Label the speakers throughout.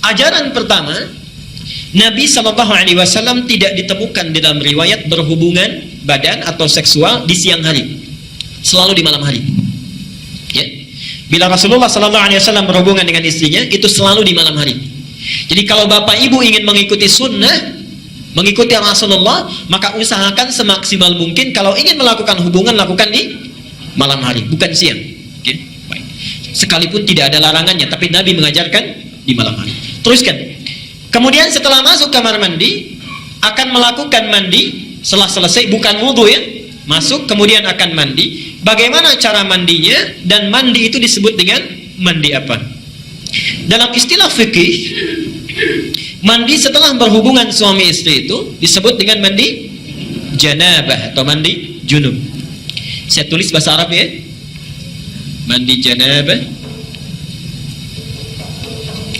Speaker 1: Ajaran pertama, Nabi SAW tidak ditemukan dalam riwayat berhubungan badan atau seksual di siang hari, selalu di malam hari. Ya. Bila Rasulullah SAW berhubungan dengan istrinya, itu selalu di malam hari. Jadi kalau bapak ibu ingin mengikuti sunnah, mengikuti Rasulullah, maka usahakan semaksimal mungkin kalau ingin melakukan hubungan, lakukan di malam hari, bukan siang. Okay? Baik. Sekalipun tidak ada larangannya, tapi Nabi mengajarkan di malam hari. Teruskan. Kemudian setelah masuk kamar mandi, akan melakukan mandi. Setelah selesai, bukan wudhu ya, masuk kemudian akan mandi. Bagaimana cara mandinya, dan mandi itu disebut dengan mandi apa? Dalam istilah fikih, mandi setelah berhubungan suami istri itu disebut dengan mandi janabah atau mandi junub. Saya tulis bahasa Arab ya, mandi janabah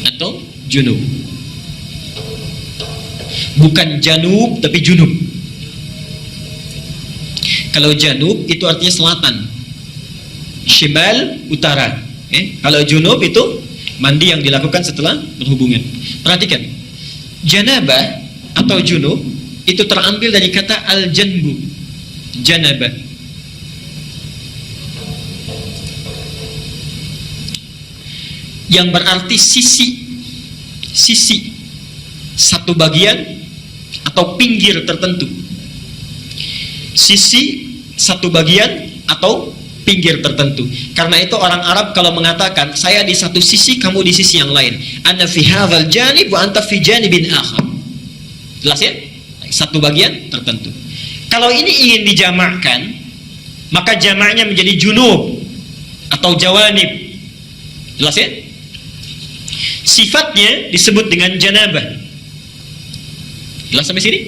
Speaker 1: atau junub. Bukan janub tapi junub. Kalau janub itu artinya selatan, shimal utara. Kalau junub itu mandi yang dilakukan setelah berhubungan. Perhatikan, janabah atau junub itu terambil dari kata al-janbu, janabah. Yang berarti sisi, satu bagian atau pinggir tertentu. Sisi, satu bagian atau pinggir tertentu. Karena itu orang Arab kalau mengatakan saya di satu sisi, kamu di sisi yang lain, ana fi hadzal janib wa anta fi janibin akhar. Jelas ya? Satu bagian tertentu. Kalau ini ingin dijamakkan, maka jamaknya menjadi junub atau jawanib. Jelas ya? Sifatnya disebut dengan janabah. Jelas sampai sini?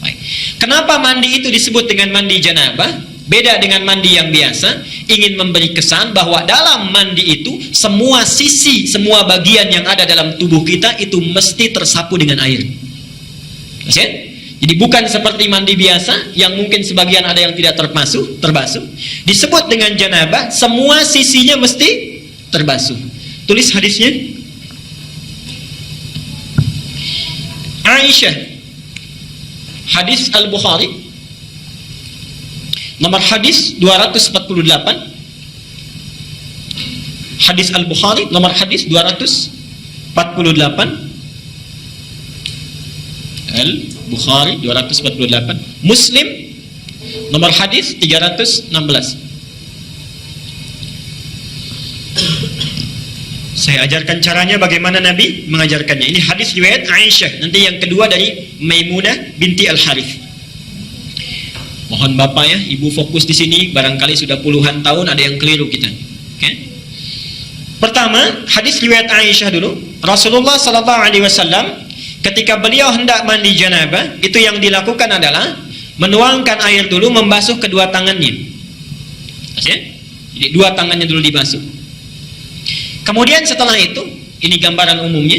Speaker 1: Baik. Kenapa mandi itu disebut dengan mandi janabah? Beda dengan mandi yang biasa, ingin memberi kesan bahwa dalam mandi itu semua sisi, semua bagian yang ada dalam tubuh kita itu mesti tersapu dengan air. Jelas ya? Jadi bukan seperti mandi biasa yang mungkin sebagian ada yang tidak terbasuh. Disebut dengan janabah, semua sisinya mesti terbasuh. Tulis hadisnya. Aisyah, hadis Al-Bukhari, nomor hadis 248. Hadis Al-Bukhari nomor hadis 248. Al-Bukhari 248. Muslim nomor hadis 316. Saya ajarkan caranya bagaimana Nabi mengajarkannya. Ini hadis riwayat Aisyah. Nanti yang kedua dari Maimunah binti Al-Harith. Mohon Bapak ya, Ibu fokus di sini. Barangkali sudah puluhan tahun ada yang keliru kita. Okay? Pertama, hadis riwayat Aisyah dulu. Rasulullah SAW ketika beliau hendak mandi janabah, itu yang dilakukan adalah menuangkan air dulu, membasuh kedua tangannya. Okay? Jadi dua tangannya dulu dibasuh. Kemudian setelah itu, ini gambaran umumnya,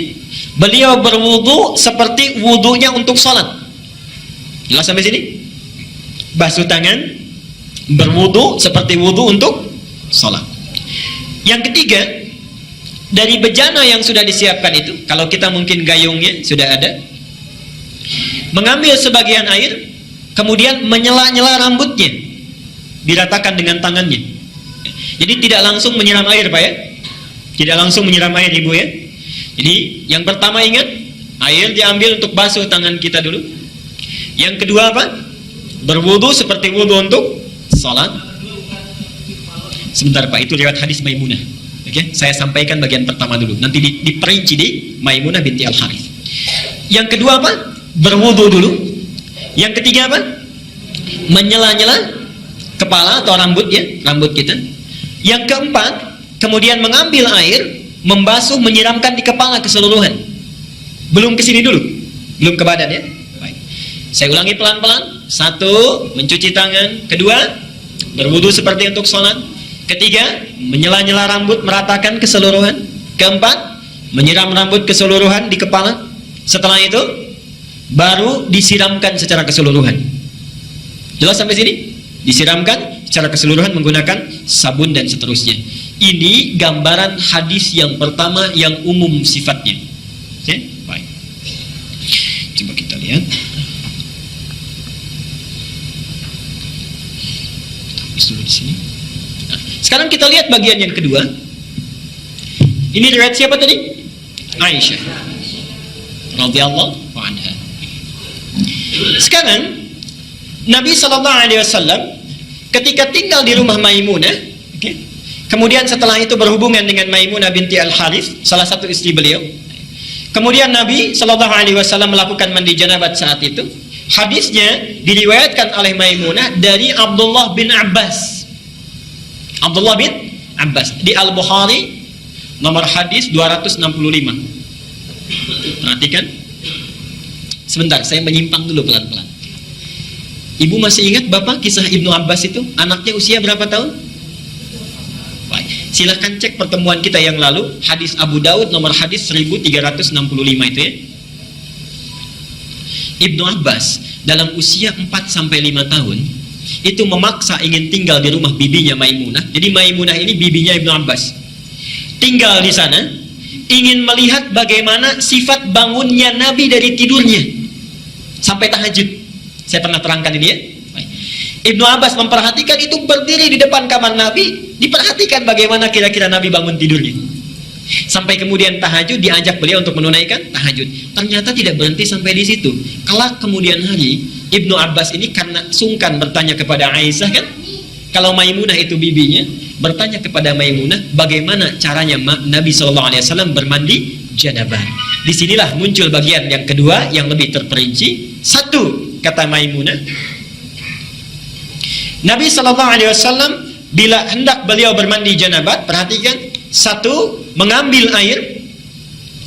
Speaker 1: beliau berwudu seperti wudunya untuk sholat. Jelas sampai sini? Basuh tangan, berwudu seperti wudu untuk sholat. Yang ketiga, dari bejana yang sudah disiapkan itu, kalau kita mungkin gayungnya sudah ada, mengambil sebagian air, kemudian menyela-nyela rambutnya, diratakan dengan tangannya. Jadi tidak langsung menyiram air Pak ya. Tidak langsung menyiram air Ibu ya. Jadi yang pertama ingat, air diambil untuk basuh tangan kita dulu. Yang kedua apa? Berwudu seperti wudu untuk salat. Sebentar Pak, itu riwayat hadis Maimunah. Oke, saya sampaikan bagian pertama dulu. Nanti diperinci di Maimunah binti Al-Harith. Yang kedua apa? Berwudu dulu. Yang ketiga apa? Menyela-nyela kepala atau rambut ya, rambut kita. Yang keempat, kemudian mengambil air, membasuh, menyiramkan di kepala keseluruhan. Belum ke sini dulu, belum ke badan ya. Baik. Saya ulangi pelan-pelan. Satu, mencuci tangan. Kedua, berwudu seperti untuk sholat. Ketiga, menyela-nyela rambut, meratakan keseluruhan. Keempat, menyiram rambut keseluruhan di kepala. Setelah itu, baru disiramkan secara keseluruhan. Jelas sampai sini? Disiramkan secara keseluruhan menggunakan sabun dan seterusnya. Ini gambaran hadis yang pertama yang umum sifatnya. Oke, baik. Coba kita lihat. Dulu di sini. Nah, sekarang kita lihat bagian yang kedua. Ini riwayat siapa tadi? Aisyah radhiyallahu anha. Sekarang Nabi SAW ketika tinggal di rumah Maimunah, okay, kemudian setelah itu berhubungan dengan Maimunah binti Al-Harith, salah satu istri beliau. Kemudian Nabi SAW melakukan mandi janabat saat itu. Hadisnya diriwayatkan oleh Maimunah dari Abdullah bin Abbas. Abdullah bin Abbas di Al-Bukhari nomor hadis 265. Perhatikan. Sebentar, saya menyimpang dulu pelan-pelan. Ibu masih ingat Bapak kisah Ibnu Abbas itu? Anaknya usia berapa tahun? Baik. Silahkan cek pertemuan kita yang lalu, hadis Abu Daud nomor hadis 1365 itu ya. Ibnu Abbas dalam usia 4-5 tahun itu memaksa ingin tinggal di rumah bibinya Maimunah. Jadi Maimunah ini bibinya Ibnu Abbas. Tinggal di sana, ingin melihat bagaimana sifat bangunnya Nabi dari tidurnya sampai tahajud. Saya pernah terangkan ini ya. Ibnu Abbas memperhatikan itu, berdiri di depan kamar Nabi, diperhatikan bagaimana kira-kira Nabi bangun tidurnya. Sampai kemudian tahajud, diajak beliau untuk menunaikan tahajud. Ternyata tidak berhenti sampai di situ. Kelak kemudian hari, Ibnu Abbas ini karena sungkan bertanya kepada Aisyah kan, kalau Maimunah itu bibinya, bertanya kepada Maimunah bagaimana caranya Nabi SAW bermandi janabah. Disinilah muncul bagian yang kedua yang lebih terperinci. Satu, kata Maimunah, Nabi SAW bila hendak beliau bermandi janabat, perhatikan, satu, mengambil air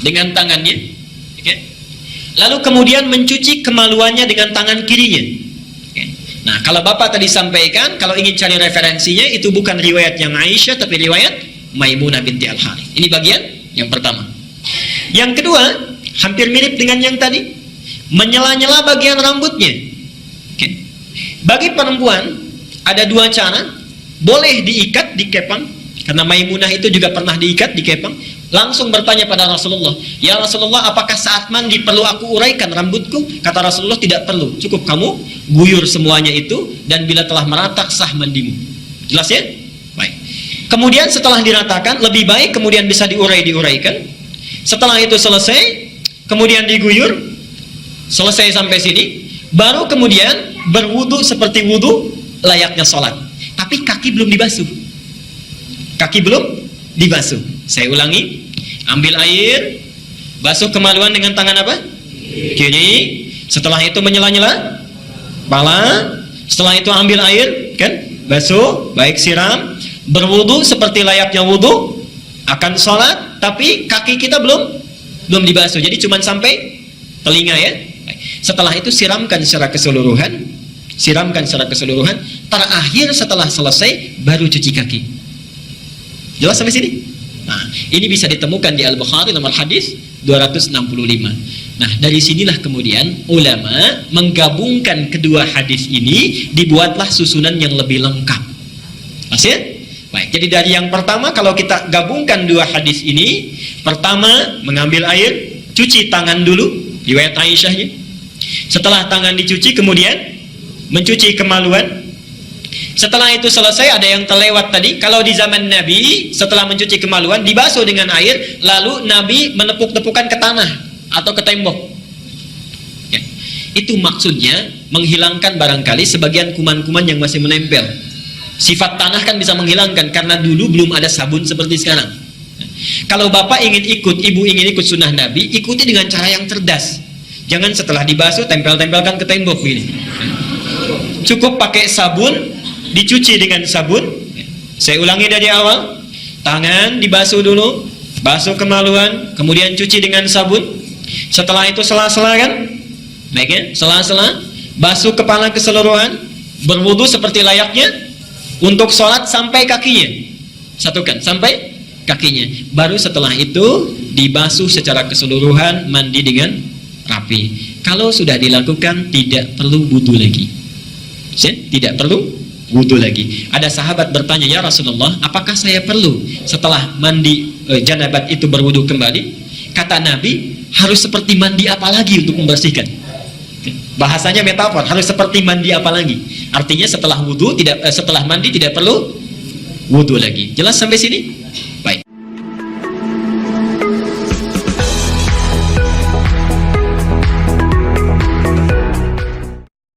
Speaker 1: dengan tangannya, okay, lalu kemudian mencuci kemaluannya dengan tangan kirinya. Okay. Nah, kalau Bapak tadi sampaikan, kalau ingin cari referensinya, itu bukan riwayat yang Aisyah, tapi riwayat Maimunah binti Al-Harith. Ini bagian yang pertama. Yang kedua, hampir mirip dengan yang tadi, menyela-nyela bagian rambutnya. Okay. Bagi perempuan, ada dua cara. Boleh diikat, dikepang, karena Maimunah itu juga pernah diikat, dikepang. Langsung bertanya pada Rasulullah, ya Rasulullah, apakah saat mandi perlu aku uraikan rambutku? Kata Rasulullah, tidak perlu, cukup kamu guyur semuanya itu, dan bila telah merata sah mandimu. Jelas ya? Baik. Kemudian setelah diratakan, lebih baik kemudian bisa diuraikan. Setelah itu selesai, kemudian diguyur, selesai sampai sini, baru kemudian berwudu seperti wudu layaknya sholat. Tapi kaki belum dibasuh. Kaki belum dibasuh. Saya ulangi, ambil air, basuh kemaluan dengan tangan apa? Kiri. Setelah itu menyela-nyela kepala. Setelah itu ambil air, kan? Basuh, baik siram, berwudu seperti layaknya wudu akan sholat, tapi kaki kita belum dibasuh. Jadi cuma sampai telinga ya. Setelah itu siramkan secara keseluruhan. Terakhir setelah selesai baru cuci kaki. Jelas sampai sini? Nah, ini bisa ditemukan di Al-Bukhari nomor hadis 265. Nah, dari sinilah kemudian ulama menggabungkan kedua hadis ini, dibuatlah susunan yang lebih lengkap. Masih? Baik, jadi dari yang pertama, kalau kita gabungkan dua hadis ini, pertama mengambil air, cuci tangan dulu, riwayat Aisyahnya. Setelah tangan dicuci, kemudian mencuci kemaluan. Setelah itu selesai, ada yang terlewat tadi. Kalau di zaman Nabi, setelah mencuci kemaluan, dibasuh dengan air, lalu Nabi menepuk-tepukan ke tanah atau ke tembok. Ya. Itu maksudnya menghilangkan barangkali sebagian kuman-kuman yang masih menempel. Sifat tanah kan bisa menghilangkan, karena dulu belum ada sabun seperti sekarang. Kalau Bapak ingin ikut, Ibu ingin ikut sunnah Nabi, ikuti dengan cara yang cerdas. Jangan setelah dibasuh, tempel-tempelkan ke tembok begini. Cukup pakai sabun, dicuci dengan sabun. Saya ulangi dari awal, tangan dibasuh dulu, basuh kemaluan, kemudian cuci dengan sabun. Setelah itu sela-sela kan, baik ya, sela-sela, basuh kepala keseluruhan, berwudu seperti layaknya untuk sholat sampai kakinya. Satukan sampai kakinya. Baru setelah itu dibasuh secara keseluruhan, mandi dengan rapi. Kalau sudah dilakukan, tidak perlu wudu lagi. Tidak perlu wudu lagi. Ada sahabat bertanya, ya Rasulullah, apakah saya perlu setelah mandi janabat itu berwudu kembali? Kata Nabi, harus seperti mandi apa lagi untuk membersihkan? Bahasanya metafor, harus seperti mandi apa lagi? Artinya setelah mandi tidak perlu wudu lagi. Jelas sampai sini?